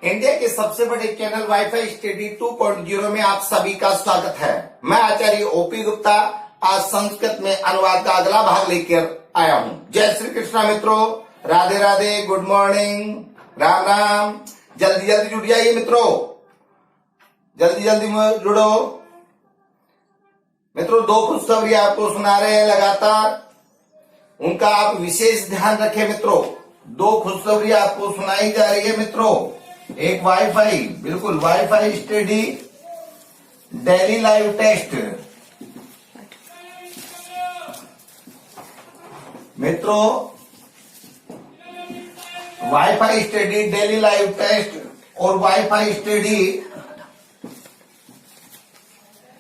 India के सबसे बड़े चैनल वाईफाई स्टडी 2.0 में आप सभी का स्वागत है। मैं आचार्य ओपी गुप्ता आज संस्कृत में अनुवाद का अगला भाग लेकर आया हूँ। जय श्री कृष्णा मित्रों, राधे राधे, गुड मॉर्निंग, राम राम। जल्दी जल्दी जुड़ जाइए मित्रों, जल्दी जल्दी जुड़ो मित्रों। दो खुशखबरी आपको सुना रहे हैं लगातार, उनका आप विशेष ध्यान रखें मित्रों। दो खुशखबरी आपको सुनाई जा रही है मित्रों। एक वाईफाई, बिल्कुल wifi study daily live test मित्रों, wifi study daily live test और वाईफाई स्टडी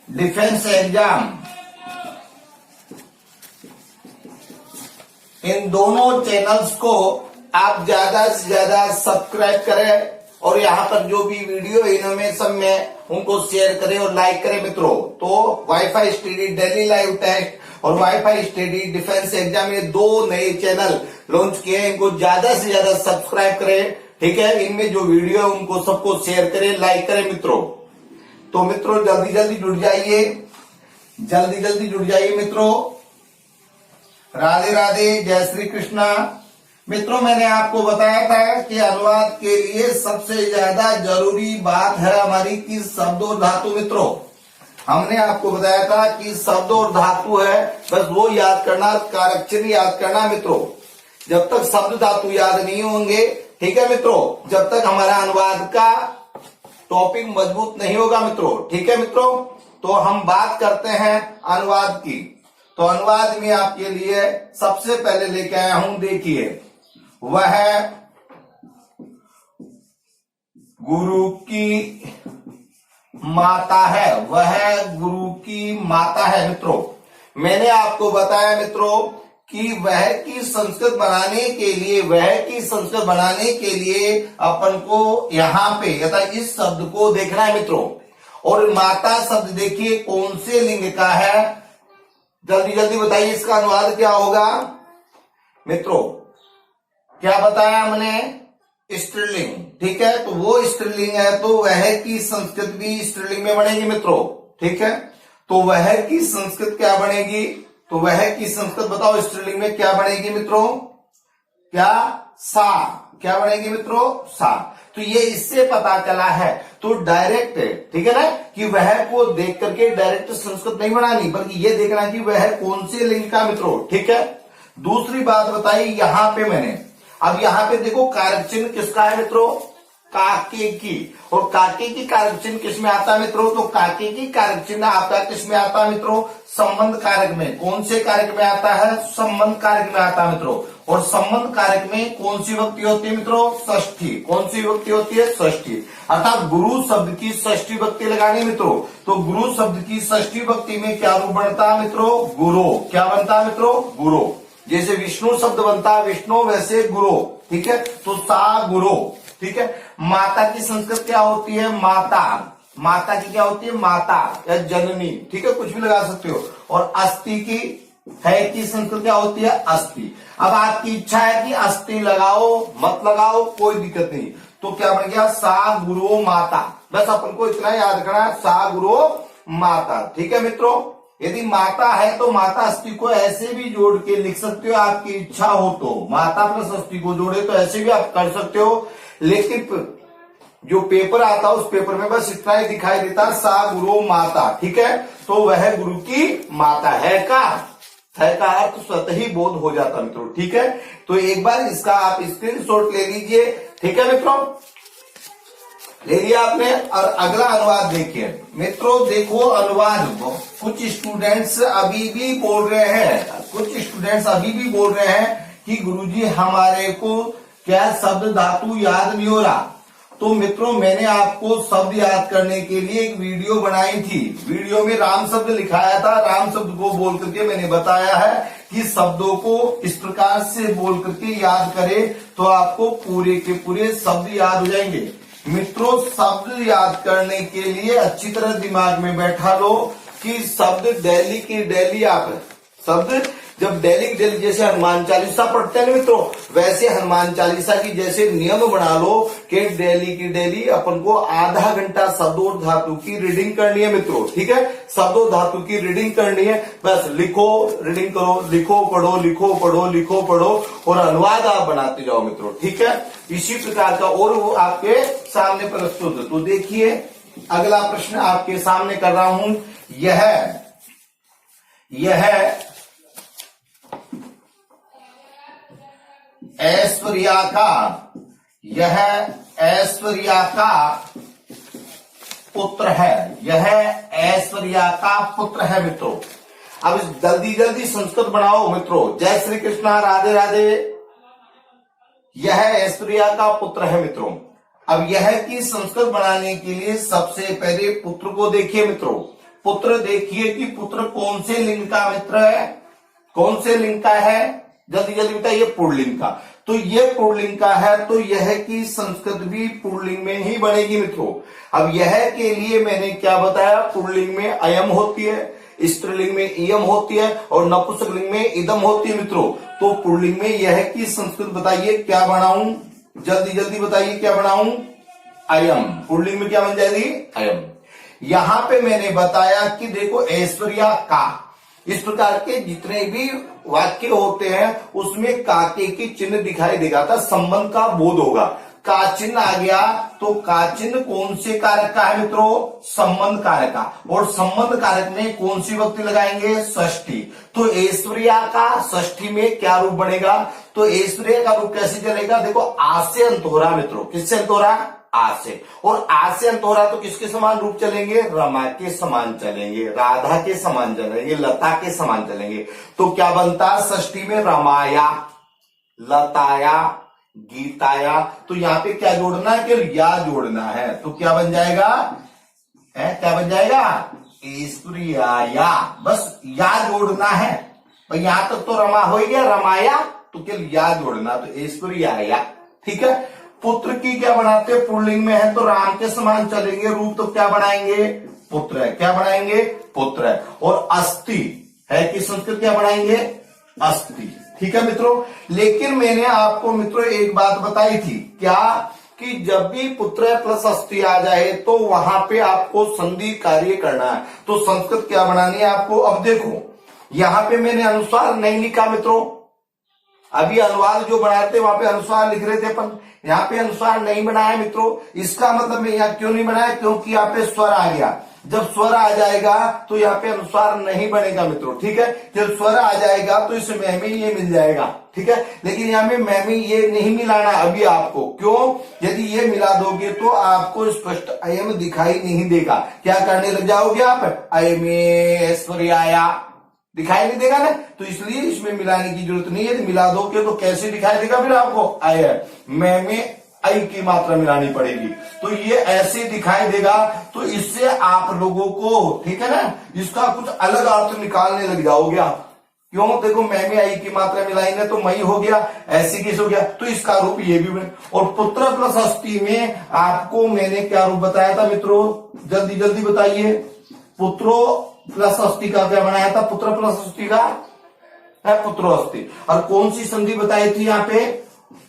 डिफेंस एग्जाम, इन दोनों चैनल्स को आप ज्यादा से ज्यादा सब्सक्राइब करें और यहाँ पर जो भी वीडियो इनमें सब में उनको शेयर करें और लाइक करें मित्रों। तो Wifi study daily live test और वाईफाई स्टडी डिफेंस एग्जाम, ये दो नए चैनल लॉन्च किए हैं, इनको ज्यादा से ज्यादा सब्सक्राइब करें, ठीक है। इनमें जो वीडियो है उनको सबको शेयर करें, लाइक करें मित्रों। तो मित्रों जल्दी जल्दी जुड़ जाइए, जल्दी जल्दी जुड़ जाइए मित्रों। राधे राधे, जय श्री कृष्णा। मित्रों मैंने आपको बताया था कि अनुवाद के लिए सबसे ज्यादा जरूरी बात है हमारी कि शब्द और धातु मित्रों। हमने आपको बताया था कि शब्द और धातु है, बस वो याद करना, कारक याद करना मित्रों। जब तक शब्द धातु याद नहीं होंगे, ठीक है मित्रों, जब तक हमारा अनुवाद का टॉपिक मजबूत नहीं होगा मित्रों, ठीक है मित्रों। तो हम बात करते हैं अनुवाद की। तो अनुवाद में आपके लिए सबसे पहले लेके आया हूं, देखिए, वह गुरु की माता है, वह गुरु की माता है मित्रों। मैंने आपको बताया मित्रों कि वह की संस्कृत बनाने के लिए, वह की संस्कृत बनाने के लिए अपन को यहाँ पे यथा इस शब्द को देखना है मित्रों। और माता शब्द देखिए कौन से लिंग का है, जल्दी जल्दी बताइए इसका अनुवाद क्या होगा मित्रों। क्या बताया हमने, स्त्रीलिंग, ठीक है। तो वो स्त्रीलिंग है तो वह की संस्कृत भी स्त्रीलिंग में बनेगी मित्रों, ठीक है। तो वह की संस्कृत क्या बनेगी, तो वह की संस्कृत बताओ स्त्रीलिंग में क्या बनेगी मित्रों, क्या सा, क्या बनेगी मित्रों, सा। तो ये इससे पता चला है। तो डायरेक्ट, ठीक है ना, कि वह को देख करके डायरेक्ट संस्कृत नहीं बनानी, बल्कि ये देखना कि वह कौन से लिंग का मित्रों, ठीक है। दूसरी बात बताई यहां पे मैंने, अब यहाँ पे देखो कारक चिन्ह किसका है मित्रों, काके की। और काके की कारक चिन्ह किस में आता है मित्रों, तो काके की कारक चिन्ह आपका किस में आता है मित्रों, संबंध कारक में। कौन से कारक में आता है, संबंध कारक में आता है मित्रों। और संबंध कारक में कौन सी विभक्ति होती है मित्रों, षष्ठी। कौन सी विभक्ति होती है, षष्ठी। अर्थात गुरु शब्द की षष्ठी विभक्ति लगानी मित्रों। तो गुरु शब्द की षष्ठी विभक्ति में क्या रूप बनता है मित्रों, गुरु। क्या बनता है मित्रों, गुरु। जैसे विष्णु शब्द बनता है विष्णु, वैसे गुरु, ठीक है। तो सा गुरु, ठीक है। माता की संस्कृत क्या होती है, माता। माता की क्या होती है, माता या जननी, ठीक है, कुछ भी लगा सकते हो। और अस्थि की, है की संस्कृत क्या होती है, अस्थि। अब आपकी इच्छा है कि अस्थि लगाओ मत लगाओ, कोई दिक्कत नहीं। तो क्या बन गया, सा गुरु माता। बस अपन को इतना याद करना है, सा गुरु माता, ठीक है मित्रों। यदि माता है तो माता अस्थि को ऐसे भी जोड़ के लिख सकते हो, आपकी इच्छा हो तो। माता प्लस अस्थि को जोड़े तो ऐसे भी आप कर सकते हो, लेकिन जो पेपर आता है उस पेपर में बस इतना ही दिखाई देता, सा गुरु माता, ठीक है। तो वह गुरु की माता है का अर्थ स्वतः ही बोध हो जाता मित्रों, ठीक है। तो एक बार इसका आप स्क्रीनशॉट ले लीजिए, ठीक है मित्रों, ले लिया आपने। और अगला अनुवाद देखिए मित्रों, देखो अनुवाद कुछ स्टूडेंट्स अभी भी बोल रहे हैं, कुछ स्टूडेंट्स अभी भी बोल रहे हैं कि गुरुजी हमारे को क्या शब्द धातु याद नहीं हो रहा। तो मित्रों मैंने आपको शब्द याद करने के लिए एक वीडियो बनाई थी, वीडियो में राम शब्द लिखाया था। राम शब्द को बोल करके मैंने बताया है कि शब्दों को इस प्रकार से बोल करके याद करें तो आपको पूरे के पूरे शब्द याद हो जाएंगे मित्रों। शब्द याद करने के लिए अच्छी तरह दिमाग में बैठा लो कि शब्द डेली की डेली आप शब्द जब डेली डेली जैसे हनुमान चालीसा पढ़ते हैं ना मित्रों, वैसे हनुमान चालीसा की जैसे नियम बना लो कि डेली की डेली अपन को आधा घंटा शब्द और धातु की रीडिंग करनी है मित्रों। ठीक है, शब्द और धातु की रीडिंग करनी है, बस लिखो रीडिंग करो, लिखो पढ़ो, लिखो पढ़ो, लिखो पढ़ो और अनुवाद आप बनाते जाओ मित्रों। ठीक है, इसी प्रकार का और वो आपके सामने प्रस्तुत है। तो देखिए अगला प्रश्न आपके सामने कर रहा हूं, यह ऐश्वर्या का पुत्र है, यह ऐश्वर्या का पुत्र है मित्रों। अब जल्दी जल्दी संस्कृत बनाओ मित्रों। जय श्री कृष्णा, राधे राधे। यह ऐश्वर्या का पुत्र है मित्रों। अब यह की संस्कृत बनाने के लिए सबसे पहले पुत्र को देखिए मित्रों। पुत्र देखिए कि पुत्र कौन से लिंग का मित्र है, कौन से लिंग का है, जल्दी जल्दी बताइए। पुल्लिंग का। तो ये पुल्लिंग का है, तो यह की संस्कृत भी पुल्लिंग में ही बनेगी मित्रों। अब यह के लिए मैंने क्या बताया, पुल्लिंग में अयम होती है, स्त्रीलिंग में इयम होती है और नपुंसकलिंग में इदम होती है मित्रों। तो पुल्लिंग में यह की संस्कृत बताइए क्या बनाऊं, जल्दी जल्दी बताइए क्या बनाऊं, अयम। पुल्लिंग में क्या बन जाएगी, अयम। यहां पे मैंने बताया कि देखो ऐश्वर्या का, इस प्रकार के जितने भी वाक्य होते हैं उसमें काके की चिन्ह दिखाई देगा, था संबंध का बोध होगा। का चिन्ह आ गया तो का चिन्ह कौन से कारक का है मित्रों, संबंध कारक का। और संबंध कारक में कौन सी विभक्ति लगाएंगे, षष्ठी। तो ऐश्वर्या का षष्ठी में क्या रूप बनेगा, तो ऐश्वर्या का रूप कैसे चलेगा, देखो आ से अंत हो रहा मित्रों, किससे अंत हो रहा, आ से। और आ से अंत हो रहा तो किसके समान रूप चलेंगे, रमा के समान चलेंगे, राधा के समान चलेंगे, लता के समान चलेंगे। तो क्या बनता, षष्ठी में रमाया, लताया, गीताया। तो यहाँ पे क्या जोड़ना है, केवल या जोड़ना है। तो क्या बन जाएगा, क्या बन जाएगा, ऐश्वर्या। बस या जोड़ना है, यहां तक तो रमा हो गया, रमाया, तो केवल या जोड़ना, तो ऐश्वर्या। ठीक है। पुत्र की क्या बनाते, पुल्लिंग में है तो राम के समान चलेंगे रूप, तो क्या बनाएंगे, पुत्र है। क्या बनाएंगे, पुत्र है। और अस्थि है कि संस्कृत क्या बनाएंगे, अस्थि। ठीक है मित्रों। लेकिन मैंने आपको मित्रों एक बात बताई थी, क्या कि जब भी पुत्र प्लस अस्थि आ जाए तो वहां पे आपको संधि कार्य करना है। तो संस्कृत क्या बनानी है आपको। अब देखो यहां पे मैंने अनुस्वार नहीं लिखा मित्रों, अभी अनुवाद जो बनाए थे वहां पे अनुस्वार लिख रहे थे अपन, यहाँ पे अनुस्वार नहीं बनाया मित्रों। इसका मतलब मैं यहाँ क्यों नहीं बनाया, क्योंकि यहाँ पे स्वर आ गया। जब स्वर आ जाएगा तो यहाँ पे अनुस्वार नहीं बनेगा मित्रों। ठीक है, जब स्वर आ जाएगा तो इस में ये मिल जाएगा। ठीक है, लेकिन यहाँ में ये नहीं मिलाना अभी आपको। क्यों, यदि ये मिला दोगे तो आपको स्पष्ट अयम दिखाई नहीं देगा। क्या करने लग जाओगे आप, अयमे ऐश्वर्या, दिखाई नहीं देगा ना। तो इसलिए इसमें मिलाने की जरूरत नहीं है। यदि मिला दोगे तो कैसे दिखाई देगा फिर आपको, अय में आई की मात्रा मिलानी पड़ेगी, तो ये ऐसे दिखाई देगा। तो इससे आप लोगों को, ठीक है ना, इसका कुछ अलग अर्थ निकालने लग जाओगे आप। क्यों, देखो मैं में आई की मात्रा मिलाएंगे तो मई हो गया, ऐसे किस हो गया, तो इसका रूप ये भी बने। और पुत्र प्लस अस्थि में आपको मैंने क्या रूप बताया था मित्रों, जल्दी जल्दी बताइए। पुत्रो प्लस अस्थि का क्या बनाया था, पुत्र प्लस अस्थि का है पुत्रो अस्थि। और कौन सी संधि बताई थी यहाँ पे,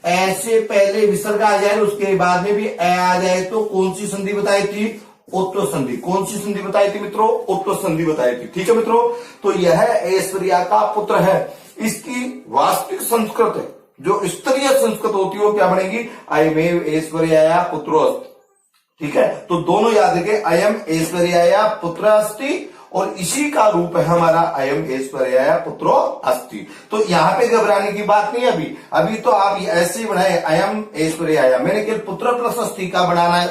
ऐसे पहले विसर्ग आ जाए उसके बाद में भी ए आ जाए तो कौन सी संधि बताई थी, उत्तर संधि। कौन सी संधि बताई थी मित्रों, उत्तर संधि बताई थी। ठीक है मित्रों, तो यह ऐश्वर्या का पुत्र है। इसकी वास्तविक संस्कृत जो स्तरीय संस्कृत होती है वो क्या बनेगी, अयमेव ऐश्वर्या पुत्रो अस्थि। ठीक है, तो दोनों याद रखें, अयम ऐश्वर्या पुत्र अस्थि और इसी का रूप है हमारा अयम ऐश्वर्या पुत्रो अस्थि। तो यहाँ पे घबराने की बात नहीं। अभी तो आप ऐसे ही बनाए, अयम ऐश्वर्या। मैंने केवल पुत्र प्लस अस्थि का बनाना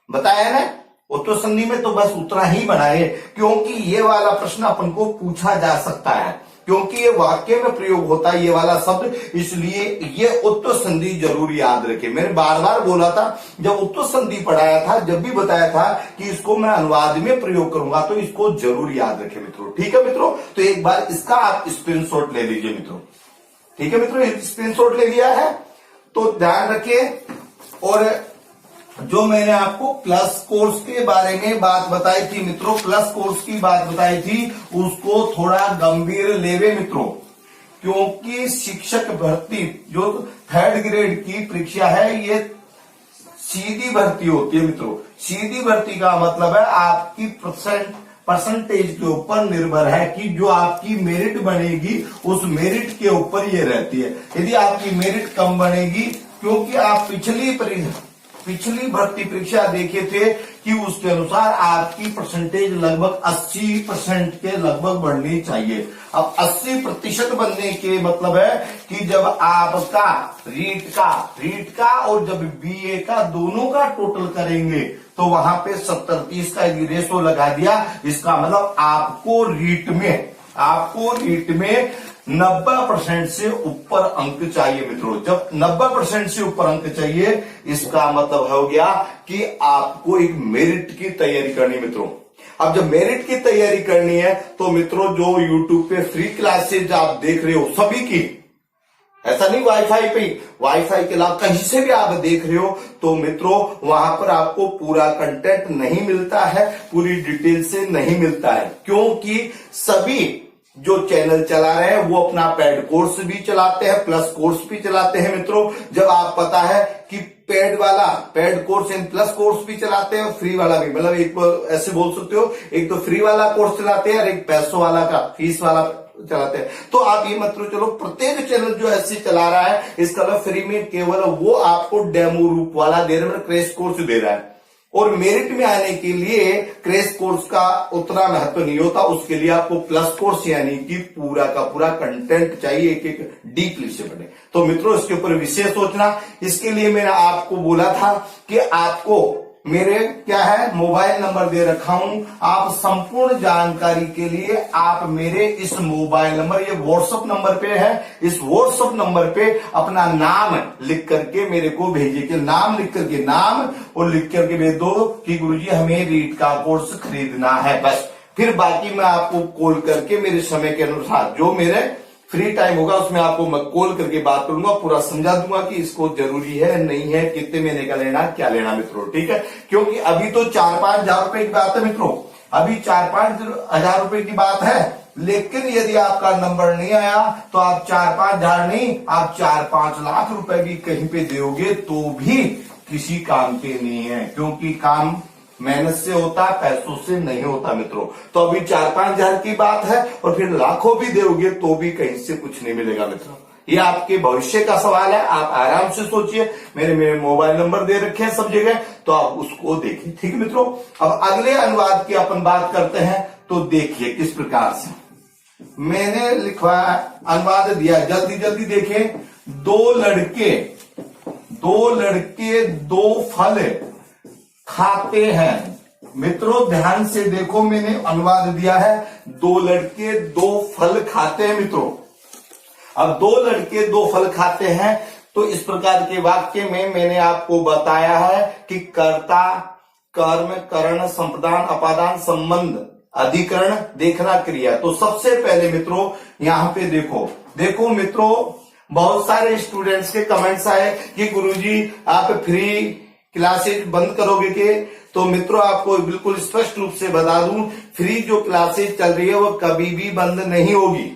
बताया ना उत्तर संधि में, तो बस उतना ही बनाए, क्योंकि ये वाला प्रश्न अपन को पूछा जा सकता है, क्योंकि ये वाक्य में प्रयोग होता है ये वाला शब्द, इसलिए ये उत्तर संधि जरूर याद रखें। मैंने बार बार बोला था, जब उत्तर संधि पढ़ाया था, जब भी बताया था कि इसको मैं अनुवाद में प्रयोग करूंगा, तो इसको जरूर याद रखें मित्रों। ठीक है मित्रों, तो एक बार इसका आप स्क्रीनशॉट ले लीजिए मित्रों। ठीक है मित्रों, स्क्रीनशॉट ले लिया है तो ध्यान रखिए। और जो मैंने आपको प्लस कोर्स के बारे में बात बताई थी मित्रों, प्लस कोर्स की बात बताई थी, उसको थोड़ा गंभीर लेवे मित्रों। क्योंकि शिक्षक भर्ती जो 3rd ग्रेड की परीक्षा है ये सीधी भर्ती होती है मित्रों। सीधी भर्ती का मतलब है आपकी परसेंटेज के ऊपर निर्भर है कि जो आपकी मेरिट बनेगी उस मेरिट के ऊपर ये रहती है। यदि आपकी मेरिट कम बनेगी, क्योंकि आप पिछली भर्ती परीक्षा देखे थे कि उसके अनुसार आपकी परसेंटेज लगभग 80% के लगभग बढ़नी चाहिए। अब 80% बनने के मतलब है कि जब आपका रीट का और जब बीए का दोनों का टोटल करेंगे तो वहां पे 70-30 का रेशो लगा दिया। इसका मतलब आपको रीट में 90% से ऊपर अंक चाहिए मित्रों। जब 90% से ऊपर अंक चाहिए, इसका मतलब हो गया कि आपको एक मेरिट की तैयारी करनी मित्रों। अब जब मेरिट की तैयारी करनी है तो मित्रों जो YouTube पे फ्री क्लासेज आप देख रहे हो सभी की, ऐसा नहीं वाईफाई के अलावा कहीं से भी आप देख रहे हो तो मित्रों वहां पर आपको पूरा कंटेंट नहीं मिलता है, पूरी डिटेल से नहीं मिलता है, क्योंकि सभी जो चैनल चला रहे हैं वो अपना पेड कोर्स भी चलाते हैं, प्लस कोर्स भी चलाते हैं मित्रों। जब आप पता है कि paid course and plus course भी चलाते हैं, फ्री वाला भी, मतलब एक ऐसे बोल सकते हो, एक तो फ्री वाला कोर्स चलाते हैं और एक पैसों वाला का फीस वाला चलाते हैं। तो आप ये मत चलो प्रत्येक चैनल जो ऐसे चला रहा है इसका मतलब फ्री में केवल वो आपको डेमो रूप वाला दे रहा है, मतलब क्रैश कोर्स दे रहा है। और मेरिट में आने के लिए क्रैश कोर्स का उतना महत्व नहीं होता, उसके लिए आपको प्लस कोर्स यानी कि पूरा का पूरा कंटेंट चाहिए, एक डीपली से पढ़े। तो मित्रों इसके ऊपर विशेष सोचना। इसके लिए मैंने आपको बोला था कि आपको मेरे क्या है मोबाइल नंबर दे रखा हूं, आप संपूर्ण जानकारी के लिए आप मेरे इस मोबाइल नंबर, ये व्हाट्सएप नंबर पे है, इस व्हाट्सएप नंबर पे अपना नाम लिख करके मेरे को भेजिए। कि नाम लिख करके, नाम और लिख करके भेज दो कि गुरुजी हमें रीट का कोर्स खरीदना है, बस। फिर बाकी मैं आपको कॉल करके मेरे समय के अनुसार जो मेरे फ्री टाइम होगा उसमें आपको मैं कॉल करके बात करूंगा, पूरा समझा दूंगा कि इसको जरूरी है नहीं है, कितने महीने का लेना, क्या लेना मित्रों, ठीक है। क्योंकि अभी तो 4-5 हजार रुपए की बात है मित्रों, अभी 4-5 हजार रुपए की बात है, लेकिन यदि आपका नंबर नहीं आया तो आप 4-5 हजार नहीं, आप 4-5 लाख रुपए भी कहीं पे दोगे तो भी किसी काम के नहीं है, क्योंकि काम मेहनत से होता है, पैसों से नहीं होता मित्रों। तो अभी 4-5 हजार की बात है और फिर लाखों भी दोगे तो भी कहीं से कुछ नहीं मिलेगा मित्रों। ये आपके भविष्य का सवाल है, आप आराम से सोचिए। मेरे मोबाइल नंबर दे रखे हैं सब जगह, तो आप उसको देखिए, ठीक है मित्रों। अब अगले अनुवाद की अपन बात करते हैं, तो देखिए किस प्रकार से मैंने लिखवा अनुवाद दिया, जल्दी जल्दी देखें। दो लड़के दो फल खाते हैं। मित्रों ध्यान से देखो, मैंने अनुवाद दिया है, 2 लड़के 2 फल खाते हैं मित्रों। अब 2 लड़के 2 फल खाते हैं, तो इस प्रकार के वाक्य में मैंने आपको बताया है कि कर्ता, कर्म, करण, संप्रदान, अपादान, संबंध, अधिकरण, देखना, क्रिया। तो सबसे पहले मित्रों यहां पे देखो मित्रों, बहुत सारे स्टूडेंट्स के कमेंट्स आए कि गुरुजी आप फ्री क्लासेज बंद करोगे के? तो मित्रों आपको बिल्कुल स्पष्ट रूप से बता दूं, फ्री जो क्लासेज चल रही है वो कभी भी बंद नहीं होगी।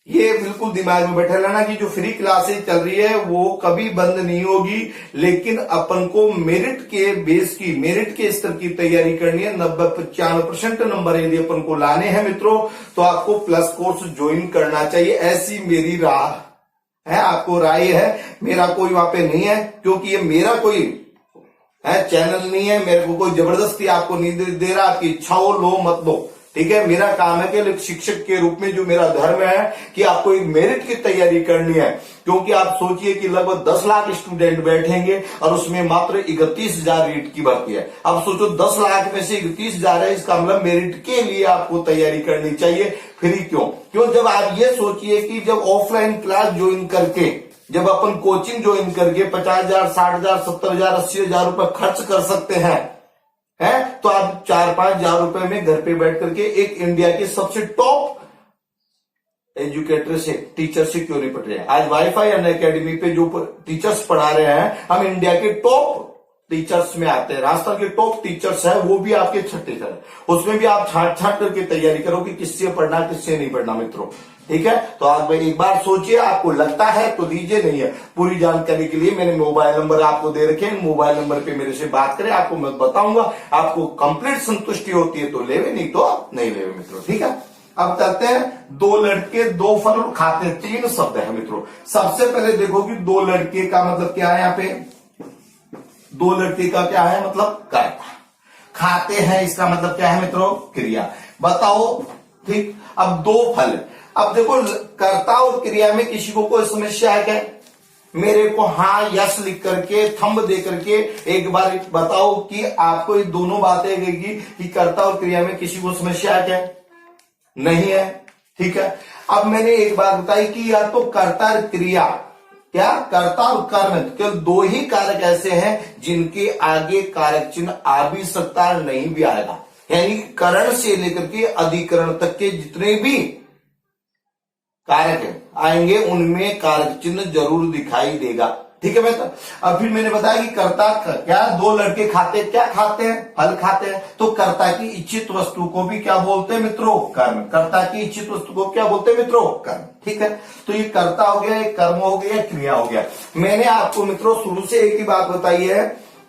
ये बिल्कुल दिमाग में बैठा लेना कि जो फ्री क्लासेज चल रही है वो कभी बंद नहीं होगी, लेकिन अपन को मेरिट के बेस की, मेरिट के स्तर की तैयारी करनी है। 90-95% नंबर यदि अपन को लाने हैं मित्रों, तो आपको प्लस कोर्स ज्वाइन करना चाहिए, ऐसी मेरी राह है, आपको राय है। मेरा कोई वहां पे नहीं है, क्योंकि ये मेरा कोई है चैनल नहीं है, मेरे को कोई जबरदस्ती आपको नहीं दे रहा, आपकी इच्छा हो लो मत लो, ठीक है। मेरा काम है कि शिक्षक के रूप में जो मेरा धर्म है कि आपको एक मेरिट की तैयारी करनी है। क्योंकि आप सोचिए कि लगभग 10 लाख स्टूडेंट बैठेंगे और उसमें मात्र 31,000 रीट की भर्ती है। अब सोचो 10 लाख में से 31,000 है, इसका मतलब मेरिट के लिए आपको तैयारी करनी चाहिए। फ्री क्यों? जब आप ये सोचिए कि जब ऑफलाइन क्लास ज्वाइन करके, जब अपन कोचिंग ज्वाइन करके 50,000, 60,000, 70,000, 80,000 रुपए खर्च कर सकते हैं, तो आप 4-5 हजार रुपए में घर पे बैठ करके एक इंडिया के सबसे टॉप एजुकेटर से, टीचर से क्यों नहीं पढ़ रहे हैं? आज वाईफाई अन अकेडमी पे जो टीचर्स पढ़ा रहे हैं, हम इंडिया के टॉप टीचर्स में आते हैं, राजस्थान के टॉप टीचर्स है, वो भी आपके छठे सर, उसमें भी आप छांट छांट करके तैयारी करो कि किससे पढ़ना किससे नहीं पढ़ना मित्रों। ठीक है, तो आप एक बार सोचिए, आपको लगता है तो दीजिए, नहीं है पूरी जानकारी के लिए मैंने मोबाइल नंबर आपको दे रखे हैं, मोबाइल नंबर पे मेरे से बात करें, आपको मैं बताऊंगा, आपको कंप्लीट संतुष्टि होती है तो लेवे, नहीं तो आप नहीं लेवे मित्रों। ठीक है, अब चलते हैं, दो लड़के दो फल खाते, तीन शब्द है मित्रों। सबसे पहले देखो कि दो लड़के का मतलब क्या है, यहाँ पे दो लड़के का क्या है मतलब कर्ता, खाते हैं इसका मतलब क्या है मित्रों क्रिया, बताओ। ठीक, अब दो फल, अब देखो कर्ता और क्रिया में किसी को कोई समस्या है क्या? मेरे को हाँ यस लिख करके थंब दे करके एक बार बताओ कि आपको ये दोनों बातें लगेगी कि कर्ता और क्रिया में किसी को समस्या है क्या? नहीं है। ठीक है, अब मैंने एक बात बताई कि या तो कर्ता और क्रिया, क्या कर्ता और कर्म, केवल दो ही कारक ऐसे हैं जिनके आगे कारक चिन्ह आ भी सकता है नहीं भी आएगा, यानी करण से लेकर के अधिकरण तक के जितने भी कारक आएंगे उनमें कारक चिन्ह जरूर दिखाई देगा। ठीक है मित्र, अब फिर मैंने बताया कि कर्ता क्या, दो लड़के खाते, क्या खाते हैं फल खाते हैं, तो कर्ता की इच्छित वस्तु को भी क्या बोलते हैं मित्रों कर्म, कर्ता की इच्छित वस्तु को क्या बोलते हैं मित्रों कर्म। ठीक है, तो ये कर्ता हो गया, एक कर्म हो गया, क्रिया हो गया। मैंने आपको मित्रों शुरू से एक ही बात बताई है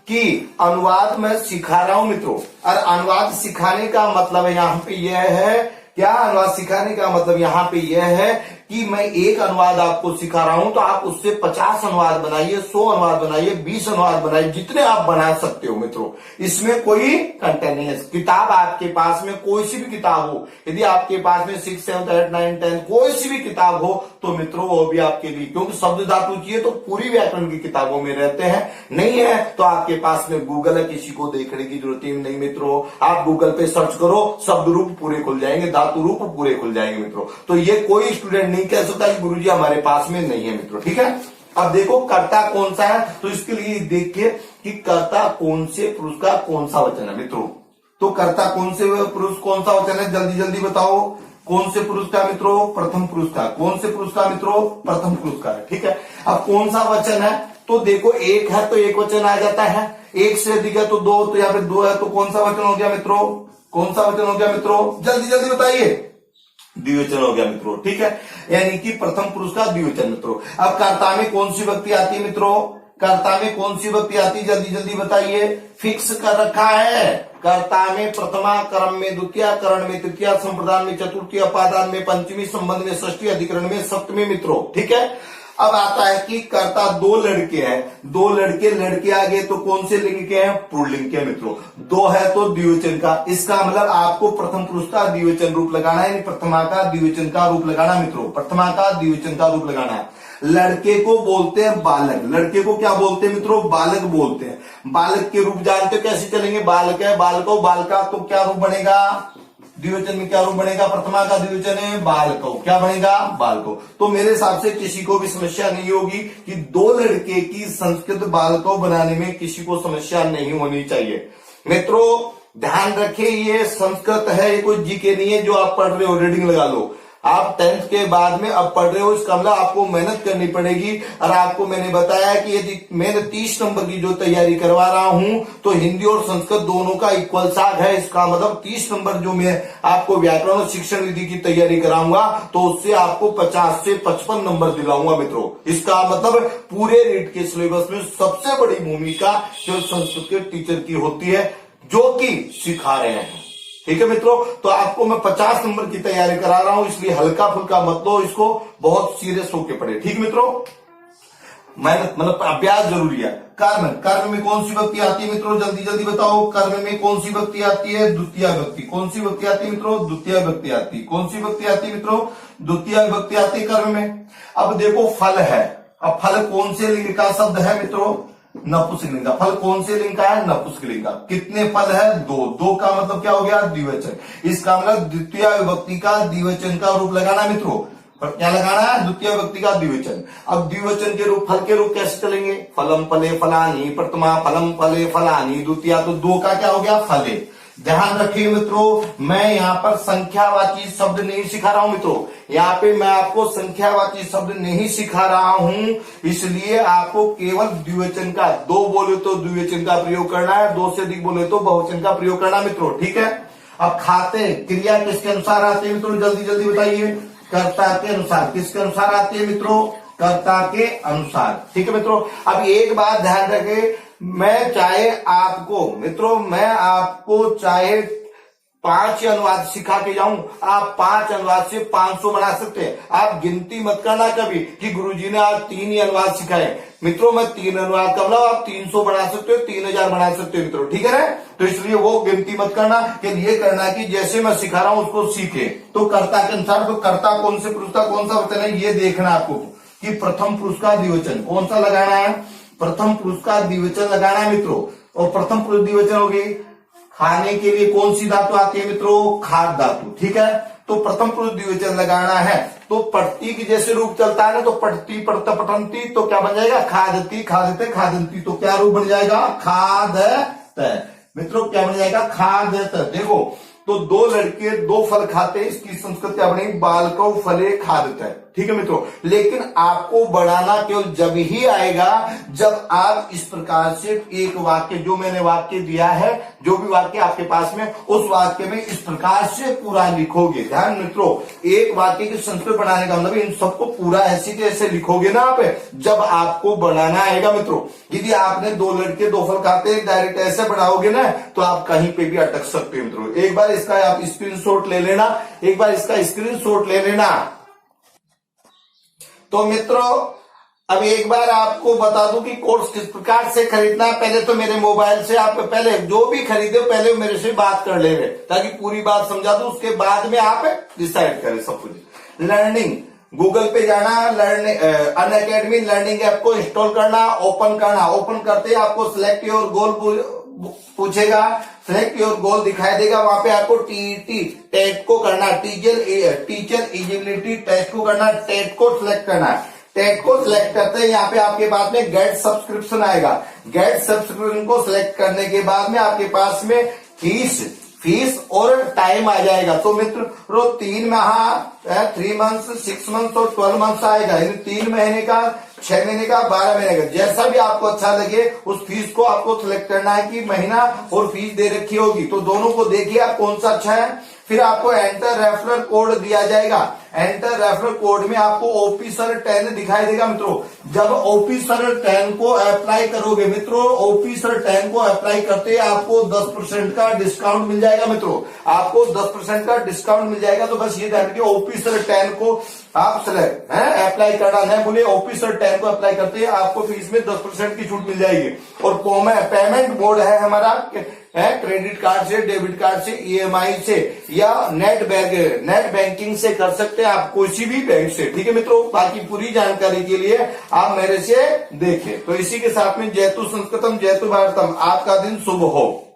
कि अनुवाद मैं सिखा रहा हूं मित्रों, और अनुवाद सिखाने का मतलब यहाँ पे यह है, क्या अनुवाद सिखाने का मतलब यहाँ पे यह है कि मैं एक अनुवाद आपको सिखा रहा हूं तो आप उससे 50 अनुवाद बनाइए, 100 अनुवाद बनाइए, 20 अनुवाद बनाइए, जितने आप बना सकते हो मित्रों, इसमें कोई कंटेंट नहीं है। किताब आपके पास में कोई सी भी किताब हो, यदि आपके पास में 6, 7, 8, 9, 10 कोई सी भी किताब हो तो मित्रों वो भी आपके लिए, क्योंकि शब्द धातु चाहिए तो पूरी व्याकरण की किताबों में रहते हैं, नहीं है तो आपके पास में गूगल है, किसी को देखने की जरूरत ही नहीं मित्रों, आप गूगल पे सर्च करो, शब्द रूप पूरे खुल जाएंगे, धातु रूप पूरे खुल जाएंगे मित्रों। तो ये कोई स्टूडेंट नहीं कह सकता कि गुरुजी हमारे पास में नहीं है मित्रों। ठीक है, अब देखो कर्ता कौन सा है, तो इसके लिए देखिए कि कर्ता कौन से पुरुष का कौन सा वचन है मित्रों, तो कर्ता कौन से पुरुष कौन सा वचन है, जल्दी जल्दी बताओ, कौन से पुरुष का मित्रों प्रथम पुरुष का, कौन से पुरुष का मित्रों प्रथम पुरुष का है। ठीक है, अब कौन सा वचन है, तो देखो एक है तो एक वचन आ जाता है, एक से अधिक है तो दो, तो यहाँ पे दो है तो कौन सा वचन हो गया मित्रों, कौन सा वचन हो गया मित्रों, जल्दी जल्दी बताइए, द्विवचन हो गया मित्रों। ठीक है, यानी कि प्रथम पुरुष का द्विवचन मित्रों। अब कर्ता में कौन सी व्यक्ति आती है मित्रों, कर्ता में कौन सी व्यक्ति आती है, जल्दी जल्दी बताइए, फिक्स कर रखा है, कर्ता में प्रथमा, कर्म में द्वितीय, करण में तृतीय, संप्रदान में चतुर्थी, अपादान में पंचमी, संबंध में षष्ठी, अधिकरण में सप्तमी मित्रों। ठीक है, अब आता है कि कर्ता दो लड़के हैं, दो लड़के, लड़के आ गए तो कौन से लिंग के हैं, पुल्लिंग के मित्रों, दो है तो द्विवचन का, इसका मतलब आपको प्रथम पुरुष का द्विवचन रूप लगाना है, प्रथमा का द्विवचन का रूप लगाना मित्रों, प्रथमा का द्विवचन का रूप लगाना है। लड़के को बोलते हैं बालक, लड़के को क्या बोलते हैं मित्रों, बालक बोलते हैं। बालक के रूप जानते हो कैसे चलेंगे, बालक है, बालको, बालका, तो क्या रूप बनेगा, द्विवचन में क्या रूप बनेगा, प्रथमा का द्विवचन है बालको, क्या बनेगा बालको। तो मेरे हिसाब से किसी को भी समस्या नहीं होगी कि दो लड़के की संस्कृत बालको बनाने में किसी को समस्या नहीं होनी चाहिए मित्रों। ध्यान रखिए ये संस्कृत है, ये कोई जीके नहीं है जो आप पढ़ रहे हो, रीडिंग लगा लो, आप 10th के बाद में अब पढ़ रहे हो, इसका मतलब आपको मेहनत करनी पड़ेगी। और आपको मैंने बताया कि यदि मैंने 30 नंबर की जो तैयारी करवा रहा हूं तो हिंदी और संस्कृत दोनों का इक्वल साथ है, इसका मतलब 30 नंबर जो मैं आपको व्याकरण और शिक्षण विधि की तैयारी कराऊंगा तो उससे आपको 50 से 55 नंबर दिलाऊंगा मित्रों। इसका मतलब पूरे रीट के सिलेबस में सबसे बड़ी भूमिका जो संस्कृत के टीचर की होती है, जो कि सिखा रहे हैं। ठीक है मित्रों, तो आपको मैं 50 नंबर की तैयारी करा रहा हूं, इसलिए हल्का फुल्का मत लो, इसको बहुत सीरियस होके पढ़े। ठीक मित्रों, मेहनत मतलब अभ्यास जरूरी है। कर्म, कर्म में कौन सी व्यक्ति आती है मित्रों, जल्दी जल्दी बताओ, कर्म में कौन सी व्यक्ति आती है, द्वितीय व्यक्ति। कौन सी व्यक्ति आती है मित्रों, द्वितीय व्यक्ति आती है। कौन सी व्यक्ति आती है मित्रों, द्वितीय व्यक्ति आती है कर्म में। अब देखो फल है, अब फल कौन से लिंग का शब्द है मित्रों, नपुंसकलिंग का। फल कौन से लिंग का है, नपुंसकलिंग का। कितने फल है, दो, दो का मतलब क्या हो गया, द्विवचन। इसका मतलब द्वितीय विभक्ति का द्विवचन का रूप लगाना मित्रों, पर क्या लगाना है, द्वितीय व्यक्ति का द्विवचन। अब द्विवचन के रूप, फल के रूप कैसे चलेंगे, फलम फले फलानी, प्रथमा फलम फले फलानी, द्वितीय तो दो का क्या हो गया फले, ध्यान रखिए मित्रों, मैं यहाँ पर संख्यावाची शब्द नहीं सिखा रहा हूं मित्रों, यहाँ पे मैं आपको संख्यावाची शब्द नहीं सिखा रहा हूं, इसलिए आपको केवल द्विवचन का, दो बोले तो द्विवचन का प्रयोग करना है, दो से अधिक बोले तो बहुवचन का प्रयोग करना मित्रों, ठीक है। अब खाते क्रिया किसके अनुसार आती है मित्रों, जल्दी जल्दी बताइए। कर्ता के अनुसार, किसके अनुसार आती है मित्रों, कर्ता के अनुसार, ठीक है मित्रों। अब एक बात ध्यान रखें, मैं चाहे आपको मित्रों, मैं आपको चाहे 5 अनुवाद सिखा के जाऊं, आप 5 अनुवाद से 500 बना सकते हैं। आप गिनती मत करना कभी कि गुरुजी ने आज 3 ही अनुवाद सिखाए मित्रों, मैं 3 अनुवाद कर लो, आप 300 बना सकते हो, 3000 बना सकते हो मित्रों, ठीक है ना। तो इसलिए वो गिनती मत करना, कि ये करना कि जैसे मैं सिखा रहा हूं उसको सीखे। तो कर्ता के अनुसार, तो कर्ता कौन से पुरुष का कौन सा वचन है ये देखना आपको, कि प्रथम पुरुष का द्विवचन कौन सा लगाना है, प्रथम पुरुष का द्विवचन लगाना है मित्रों। और प्रथम पुरुष द्विवचन होगी, खाने के लिए कौन सी धातु आती है मित्रों, खाद धातु, ठीक है। तो प्रथम पुरुष द्विवचन लगाना है, तो पढ़ती की जैसे रूप चलता है ना, तो पढ़ती पढ़ता पठंती, तो क्या बन जाएगा, खादती खादते खादंती, तो क्या रूप बन जाएगा, खादत मित्रों, क्या बन जाएगा, खादत। देखो, तो 2 लड़के 2 फल खाते, इसकी संस्कृत क्या बनेगी, बालको फले खादत है, ठीक है मित्रों। लेकिन आपको बढ़ाना केवल जब ही आएगा जब आप इस प्रकार से एक वाक्य, जो मैंने वाक्य दिया है, जो भी वाक्य आपके पास में, उस वाक्य में इस प्रकार से पूरा लिखोगे। ध्यान मित्रों, एक वाक्य की संस्कृत बनाने का मतलब इन सबको पूरा ऐसे के ऐसे लिखोगे ना आप, जब आपको बनाना आएगा मित्रों। यदि आपने 2 लड़के 2 फल खाते डायरेक्ट ऐसे बढ़ाओगे ना, तो आप कहीं पे भी अटक सकते हो मित्रों। एक बार इसका आप स्क्रीनशॉट ले लेना, एक बार इसका स्क्रीनशॉट ले लेना। तो मित्रों, अब एक बार आपको बता दूं कि कोर्स किस प्रकार से खरीदना है। पहले तो मेरे मोबाइल से आप, पहले जो भी खरीदे पहले मेरे से बात कर ले रहे, ताकि पूरी बात समझा दूं, उसके बाद में आप डिसाइड करें सब कुछ। लर्निंग, गूगल पे जाना, लर्निंग अनअकैडमी लर्निंग ऐप को इंस्टॉल करना, ओपन करना। ओपन करते ही आपको सिलेक्ट योर गोल पूछेगा, सिलेक्ट योर गोल दिखाई देगा, वहां पे आपको टीईटी टेट को करना, टीचर एलिजिबिलिटी टेस्ट को करना, टेट को सिलेक्ट करना। टेट को सिलेक्ट करते हैं, यहाँ पे आपके पास में गेट सब्सक्रिप्शन आएगा। गेट सब्सक्रिप्शन को सिलेक्ट करने के बाद में आपके पास में फीस और टाइम आ जाएगा। तो मित्रों 3 माह, 3 मंथ्स, 6 मंथ्स और 12 मंथ्स आएगा, यानी 3 महीने का, 6 महीने का, 12 महीने का, जैसा भी आपको अच्छा लगे उस फीस को आपको सिलेक्ट करना है कि महीना और फीस दे रखी होगी। तो दोनों को देखिए आप कौन सा अच्छा है। फिर आपको एंटर रेफरल कोड दिया जाएगा। एंटर रेफरल कोड में आपको ऑफिसर 10 दिखाई देगा मित्रों। जब ऑफिसर 10 को अप्लाई करोगे मित्रों, ऑफिसर 10 को अप्लाई करते आपको 10% का डिस्काउंट मिल जाएगा मित्रों, आपको 10% का डिस्काउंट मिल जाएगा। तो बस ये ध्यान रखिए, ऑफिसर 10 को आप सिलेक्ट अप्लाई करना है, बोले ऑफिसर 10 को अप्लाई करते हैं आपको फीस में 10% की छूट मिल जाएगी। और पेमेंट मोड है हमारा क्रेडिट कार्ड से, डेबिट कार्ड से, ईएमआई से या नेट बैंकिंग से कर सकते हैं आप, किसी भी बैंक से, ठीक है मित्रों। बाकी पूरी जानकारी के लिए आप मेरे से देखें। तो इसी के साथ में जयतु संस्कृतम जयतु भारतम, आपका दिन शुभ हो।